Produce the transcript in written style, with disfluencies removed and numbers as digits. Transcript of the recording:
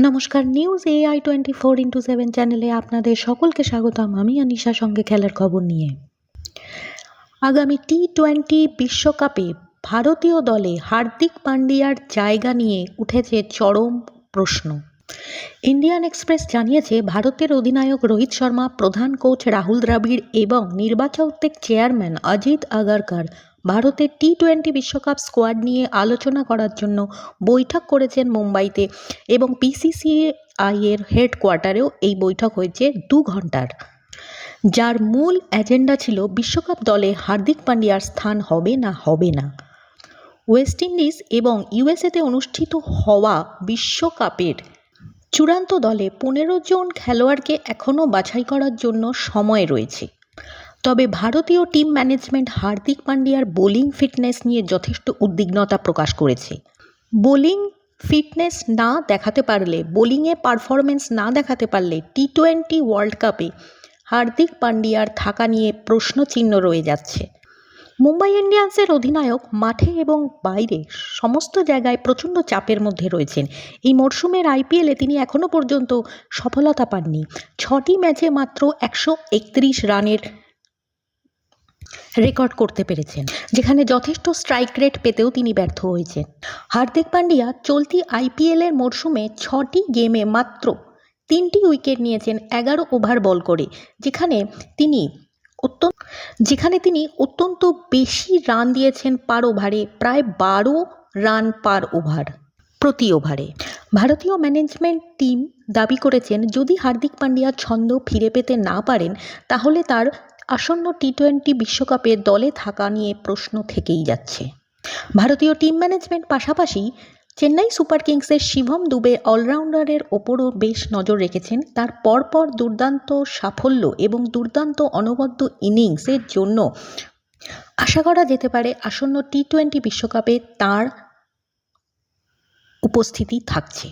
নমস্কার, news AI24x7 চ্যানেলে আপনাদের সকলকে স্বাগতম। আমি আনিশা, সঙ্গে খেলার খবর নিয়ে। আগামী টি-20 বিশ্বকাপে ভারতীয় দলে হার্দিক পান্ডিয়ার জায়গা নিয়ে উঠেছে চরম প্রশ্ন। ইন্ডিয়ান এক্সপ্রেস জানিয়েছে, ভারতের অধিনায়ক রোহিত শর্মা, প্রধান কোচ রাহুল দ্রাবিড় এবং নির্বাচক চেয়ারম্যান অজিত আগারকার ভারতের টি-20 বিশ্বকাপ স্কোয়াড নিয়ে আলোচনা করার জন্য বৈঠক করেছেন মুম্বাইতে, এবং BCCI এর হেডকোয়ার্টারেও এই বৈঠক হয়েছে 2 ঘন্টার, যার মূল এজেন্ডা ছিল বিশ্বকাপ দলে হার্দিক পান্ডিয়ার স্থান হবে না। ওয়েস্ট ইন্ডিজ এবং ইউএসএতে অনুষ্ঠিত হওয়া বিশ্বকাপের চূড়ান্ত দলে 15 জন খেলোয়াড়কে এখনও বাছাই করার জন্য সময় রয়েছে। তবে ভারতীয় টিম ম্যানেজমেন্ট হার্দিক পান্ডিয়ার বোলিং ফিটনেস নিয়ে যথেষ্ট উদ্বিগ্নতা প্রকাশ করেছে। বোলিংয়ে পারফরমেন্স না দেখাতে পারলে টি-20 ওয়ার্ল্ড কাপে হার্দিক পান্ডিয়ার থাকা নিয়ে প্রশ্নচিহ্ন রয়ে যাচ্ছে। মুম্বাই ইন্ডিয়ান্সের অধিনায়ক মাঠে এবং বাইরে সমস্ত জায়গায় প্রচণ্ড চাপের মধ্যে রয়েছেন। এই মরশুমের IPL-এ তিনি এখনও পর্যন্ত সফলতা পাননি। 6টি ম্যাচে মাত্র 131 রানের রেকর্ড করতে পেরেছেন, যেখানে যথেষ্ট স্ট্রাইক রেট পেতেও তিনি ব্যর্থ হয়েছেন। হার্দিক পান্ডিয়া চলতি IPL-এর মরশুমে 6টি গেমে মাত্র 3টি উইকেট নিয়েছেন 11 ওভার বল করে, যেখানে তিনি অত্যন্ত বেশি রান দিয়েছেন পার ওভারে, প্রায় 12 রান পার ওভার প্রতি ওভারে। ভারতীয় ম্যানেজমেন্ট টিম দাবি করেছেন, যদি হার্দিক পান্ডিয়া ছন্দ ফিরে পেতে না পারেন, তাহলে তার আসন্ন টি-20 বিশ্বকাপে দলে থাকা নিয়ে প্রশ্ন থেকেই যাচ্ছে। ভারতীয় টিম ম্যানেজমেন্ট পাশাপাশি চেন্নাই সুপার কিংসের শিভম দুবে অলরাউন্ডারের ওপরও বেশ নজর রেখেছেন। তার পরপর দুর্দান্ত সাফল্য এবং দুর্দান্ত অনবদ্য ইনিংসের জন্য আশা করা যেতে পারে আসন্ন টি-20 বিশ্বকাপে তাঁর উপস্থিতি থাকছে।